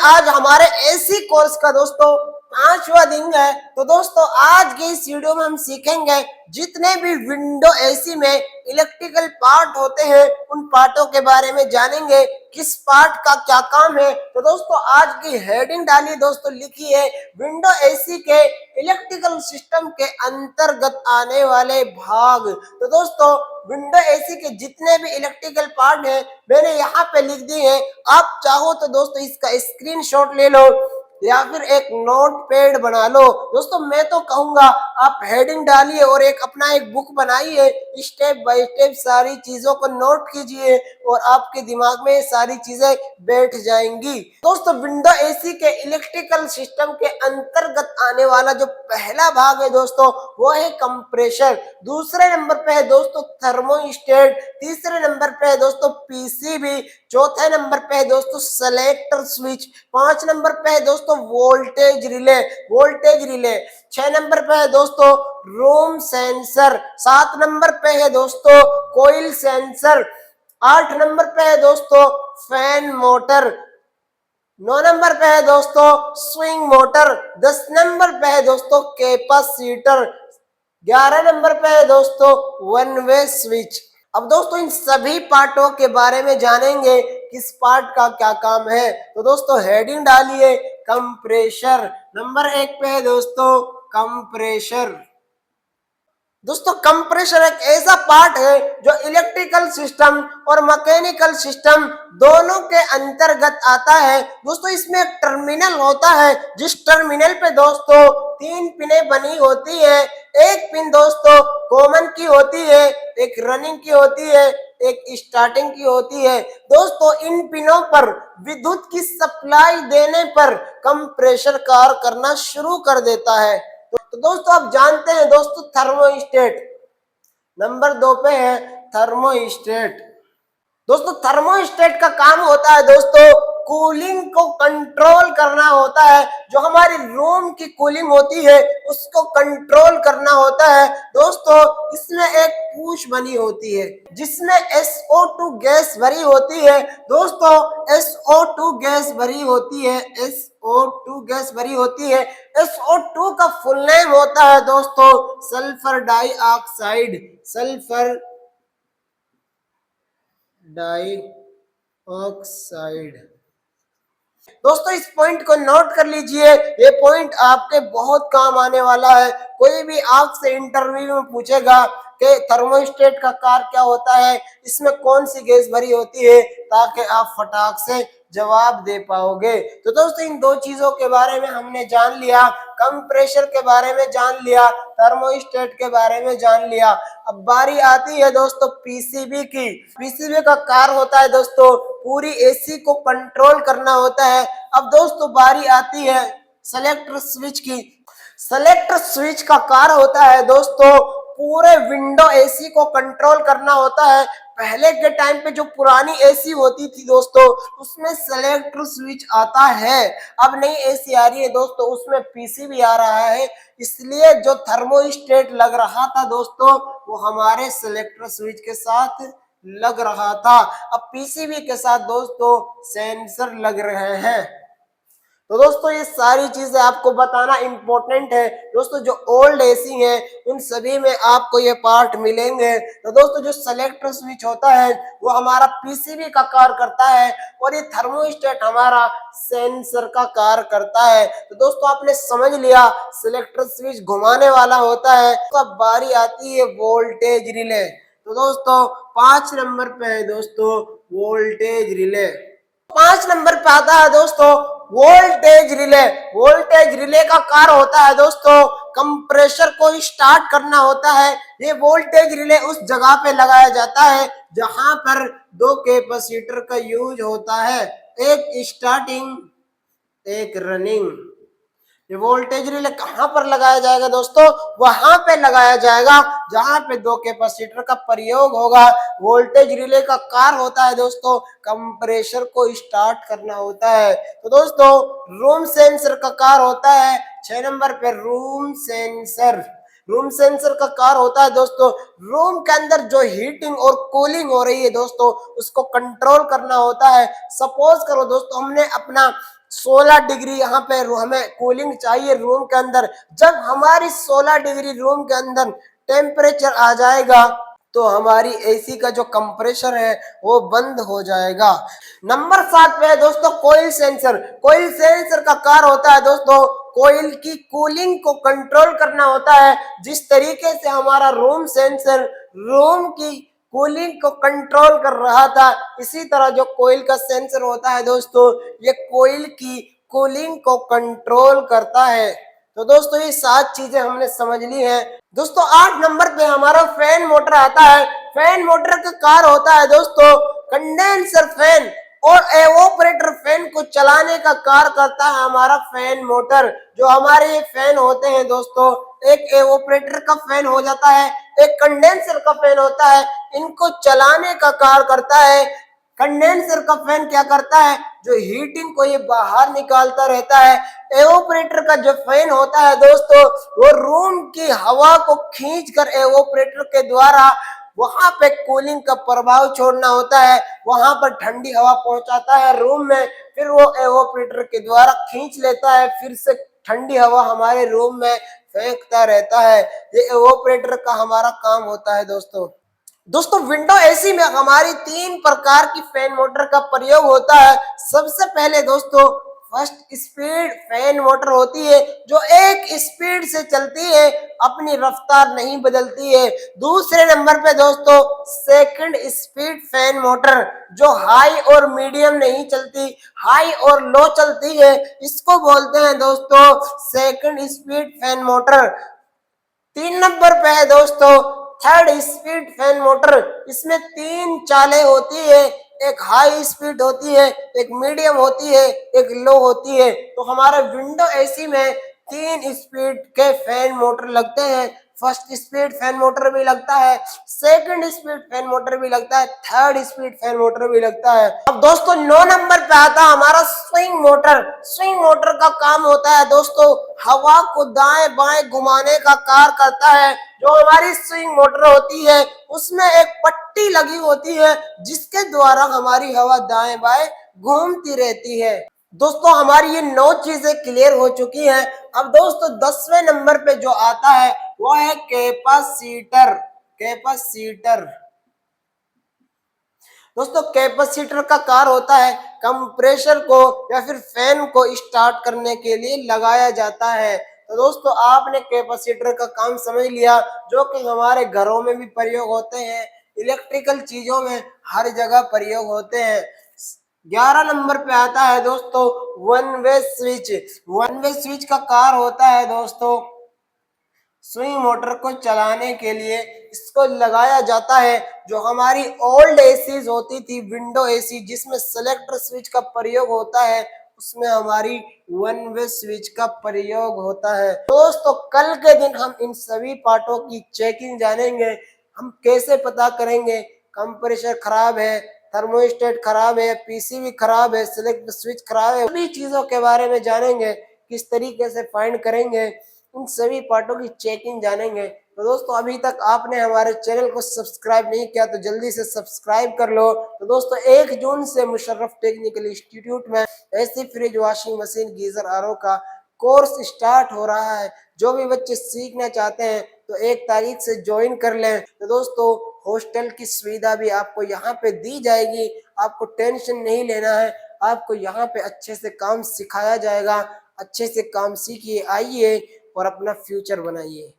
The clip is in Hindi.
आज हमारे एसी कोर्स का दोस्तों 5वां दिन है। तो दोस्तों आज की इस वीडियो में हम सीखेंगे जितने भी विंडो एसी में इलेक्ट्रिकल पार्ट होते हैं उन पार्टों के बारे में जानेंगे, किस पार्ट का क्या काम है। तो दोस्तों आज की हेडिंग डाली दोस्तों, लिखी है विंडो एसी के इलेक्ट्रिकल सिस्टम के अंतर्गत आने वाले भाग। तो दोस्तों विंडो एसी के जितने भी इलेक्ट्रिकल पार्ट हैं मैंने यहाँ पे लिख दिए हैं। आप चाहो तो दोस्तों इसका स्क्रीनशॉट ले लो या फिर एक नोट पैड बना लो। दोस्तों मैं तो कहूंगा आप हेडिंग डालिए और अपना एक बुक बनाइए, स्टेप बाय स्टेप सारी चीजों को नोट कीजिए और आपके दिमाग में सारी चीजें बैठ जाएंगी। दोस्तों विंडो एसी के इलेक्ट्रिकल सिस्टम के अंतर्गत आने वाला जो पहला भाग है दोस्तों वो है कंप्रेसर। दूसरे नंबर पे है दोस्तों थर्मोस्टेट। तीसरे नंबर पे है दोस्तों पीसीबी। चौथे नंबर पे है दोस्तों सेलेक्टर स्विच। 5 नंबर पे है दोस्तों वोल्टेज रिले। 6 नंबर पे है दोस्तों रूम सेंसर। 7 नंबर पे है दोस्तों कोइल सेंसर। 8 नंबर पे है दोस्तों फैन मोटर। 9 नंबर पे है दोस्तों स्विंग मोटर। 10 नंबर पे है दोस्तों कैपेसिटर। 11 नंबर पे है दोस्तों वन वे स्विच। अब दोस्तों इन सभी पार्टों के बारे में जानेंगे किस पार्ट का क्या काम है। तो दोस्तों हेडिंग डालिए कंप्रेसर। नंबर 1 पे है दोस्तों कंप्रेसर। दोस्तों कंप्रेसर एक ऐसा पार्ट है जो इलेक्ट्रिकल सिस्टम और मैकेनिकल सिस्टम दोनों के अंतर्गत आता है। दोस्तों इसमें एक टर्मिनल होता है, जिस टर्मिनल पे दोस्तों 3 पिनें बनी होती है। एक पिन दोस्तों कॉमन की होती है, एक रनिंग की होती है, एक स्टार्टिंग की होती है। दोस्तों इन पिनों पर विद्युत की सप्लाई देने पर कंप्रेसर कार्य करना शुरू कर देता है। तो दोस्तों आप जानते हैं दोस्तों थर्मोस्टेट। नंबर 2 पे है थर्मोस्टेट। दोस्तों थर्मोस्टेट का काम होता है दोस्तों कूलिंग को कंट्रोल करना होता है। जो हमारी रूम की कूलिंग होती है उसको कंट्रोल करना होता है। दोस्तों इसमें एक पूछ बनी होती है जिसमें SO2 गैस भरी होती है। दोस्तों SO2 गैस भरी होती है, SO2 गैस भरी होती है। SO2 का फुल नेम होता है दोस्तों सल्फर डाइऑक्साइड। Sulphur dioxide. दोस्तों इस पॉइंट को नोट कर लीजिए, ये पॉइंट आपके बहुत काम आने वाला है। कोई भी आपसे इंटरव्यू में पूछेगा कि थर्मोस्टेट का कार्य क्या होता है, इसमें कौन सी गैस भरी होती है, ताकि आप फटाक से जवाब दे पाओगे। तो दोस्तों इन दो चीजों के बारे में हमने जान लिया, कंप्रेसर के बारे में जान लिया, थर्मोस्टेट के बारे में जान लिया। अब बारी आती है दोस्तों पीसीबी की। पीसीबी का कार्य होता है दोस्तों पूरी एसी को कंट्रोल करना होता है। अब दोस्तों बारी आती है सेलेक्टर स्विच की। सेलेक्टर स्विच का कार्य होता है दोस्तों पूरे विंडो एसी को कंट्रोल करना होता है। पहले के टाइम पे जो पुरानी एसी होती थी दोस्तों उसमें सेलेक्टर स्विच आता है। अब नई एसी आ रही है दोस्तों उसमें पीसीबी आ रहा है, इसलिए जो थर्मोस्टेट लग रहा था दोस्तों वो हमारे सेलेक्टर स्विच के साथ लग रहा था। अब पीसीबी के साथ दोस्तों सेंसर लग रहे हैं। तो दोस्तों ये सारी चीजें आपको बताना इम्पोर्टेंट है। दोस्तों जो ओल्ड एसी है उन सभी में आपको ये पार्ट मिलेंगे। तो दोस्तों जो सेलेक्टर स्विच होता है वो हमारा पीसीबी का कार्य करता है और ये थर्मोस्टेट हमारा सेंसर का कार्य करता है। तो दोस्तों आपने समझ लिया सेलेक्टर स्विच घुमाने वाला होता है। तो अब बारी आती है वोल्टेज रिले। तो दोस्तों 5 नंबर पे है दोस्तों वोल्टेज रिले। 5 नंबर पे आता है दोस्तों वोल्टेज रिले। वोल्टेज रिले का कार्य होता है दोस्तों कंप्रेसर को स्टार्ट करना होता है। ये वोल्टेज रिले उस जगह पे लगाया जाता है जहां पर 2 कैपेसिटर का यूज होता है, एक स्टार्टिंग एक रनिंग। ये वोल्टेज रिले कहां पर लगाया जाएगा दोस्तों, वहां पे लगाया जाएगा जहां पे 2 कैपेसिटर का प्रयोग होगा। वोल्टेज रिले का कार्य होता है दोस्तों कंप्रेसर को स्टार्ट करना होता है। तो दोस्तों रूम सेंसर का कार्य होता है 6 नंबर पे रूम सेंसर। रूम सेंसर का कार्य होता है दोस्तों रूम के अंदर जो हीटिंग और कूलिंग हो रही है दोस्तों उसको कंट्रोल करना होता है। सपोज करो दोस्तों हमने अपना 16 डिग्री यहाँ पे हमें कूलिंग चाहिए रूम के अंदर। जब हमारी 16 डिग्री रूम के अंदर टेम्परेचर आ जाएगा तो हमारी एसी का जो कंप्रेसर है वो बंद हो जाएगा। नंबर 7 पे है दोस्तों कोयल सेंसर। कोयल सेंसर का कार्य होता है दोस्तों कोयल की कूलिंग को कंट्रोल करना होता है। जिस तरीके से हमारा रूम सेंसर रूम की कूलिंग को कंट्रोल कर रहा था, इसी तरह जो कोयल का सेंसर होता है दोस्तों ये कोयल की कूलिंग को कंट्रोल करता है। तो दोस्तों ये 7 चीजें हमने समझ ली है। दोस्तों 8 नंबर पे हमारा फैन मोटर आता है। फैन मोटर का कार्य होता है दोस्तों कंडेंसर फैन और एवोपरेटर फैन को चलाने का कार्य करता है हमारा फैन मोटर। जो हमारे ये फैन होते हैं दोस्तों, एक एवोपरेटर का फैन हो जाता है, एक कंडेंसर का फैन होता है, इनको चलाने का कार्य करता है। कंडेंसर का फैन क्या करता है, जो हीटिंग को ये बाहर निकालता रहता है। एवोपरेटर का जो फैन होता है दोस्तों वो रूम की हवा को खींचकर एवोपरेटर के द्वारा वहां पे कूलिंग का प्रभाव छोड़ना होता है, वहां पर ठंडी हवा पहुंचाता है रूम में, फिर वो एवोपरेटर के द्वारा खींच लेता है, फिर से ठंडी हवा हमारे रूम में फेंकता रहता है। ये एवोपरेटर का हमारा काम होता है दोस्तों। दोस्तों विंडो एसी में हमारी 3 प्रकार की फैन मोटर का प्रयोग होता है। सबसे पहले दोस्तों फर्स्ट स्पीड फैन मोटर होती है जो एक स्पीड से चलती है, अपनी रफ्तार नहीं बदलती है। दूसरे नंबर पे दोस्तों सेकंड स्पीड फैन मोटर जो हाई और मीडियम नहीं चलती, हाई और लो चलती है, इसको बोलते हैं दोस्तों second speed fan motor. 3 number पे है दोस्तों थर्ड स्पीड फैन मोटर। इसमें 3 चालें होती है, एक हाई स्पीड होती है, एक मीडियम होती है, एक लो होती है। तो हमारे विंडो एसी में 3 स्पीड के फैन मोटर लगते हैं। फर्स्ट स्पीड फैन मोटर भी लगता है, सेकंड स्पीड फैन मोटर भी लगता है, थर्ड स्पीड फैन मोटर भी लगता है। अब दोस्तों 9 नंबर पे आता है हमारा स्विंग मोटर। स्विंग मोटर का काम होता है दोस्तों हवा को दाएं बाएं घुमाने का कार्य करता है। जो हमारी स्विंग मोटर होती है उसमें एक पट्टी लगी होती है जिसके द्वारा हमारी हवा दाएं बाएं घूमती रहती है। दोस्तों हमारी ये 9 चीजें क्लियर हो चुकी हैं। अब दोस्तों 10वें नंबर पे जो आता है वो है कैपेसिटर। कैपेसिटर दोस्तों कैपेसिटर का कार्य होता है कंप्रेसर को या फिर फैन को स्टार्ट करने के लिए लगाया जाता है। तो दोस्तों आपने कैपेसिटर का काम समझ लिया, जो कि हमारे घरों में भी प्रयोग होते हैं, इलेक्ट्रिकल चीजों में हर जगह प्रयोग होते हैं। 11 नंबर पे आता है दोस्तों one way switch. One way switch का कार्य होता है दोस्तों स्विंग मोटर को चलाने के लिए इसको लगाया जाता है। जो हमारी ओल्ड एसीज होती थी विंडो एसी जिसमें सेलेक्टर स्विच का प्रयोग होता है, उसमें हमारी वन वे स्विच का प्रयोग होता है। दोस्तों कल के दिन हम इन सभी पार्टों की चेकिंग जानेंगे। हम कैसे पता करेंगे कंप्रेसर खराब है, थर्मोस्टेट खराब है, पीसीबी खराब है, सेलेक्ट स्विच खराब है, सभी चीजों के बारे में जानेंगे। किस तरीके से फाइंड करेंगे, उन सभी पार्टों की चेकिंग जानेंगे। तो दोस्तों अभी तक आपने हमारे चैनल को सब्सक्राइब नहीं किया तो जल्दी से सब्सक्राइब कर लो। तो दोस्तों 1 जून से मुशर्रफ टेक्निकल इंस्टीट्यूट में AC fridge washing machine geyser RO का कोर्स स्टार्ट हो रहा है। जो भी बच्चे सीखना चाहते हैं तो 1 तारीख से ज्वाइन कर लें। तो दोस्तों हॉस्टल की सुविधा भी आपको यहाँ पे दी जाएगी, आपको टेंशन नहीं लेना है, आपको यहाँ पे अच्छे से काम सिखाया जाएगा। अच्छे से काम सीखिए, आइए और अपना फ्यूचर बनाइए।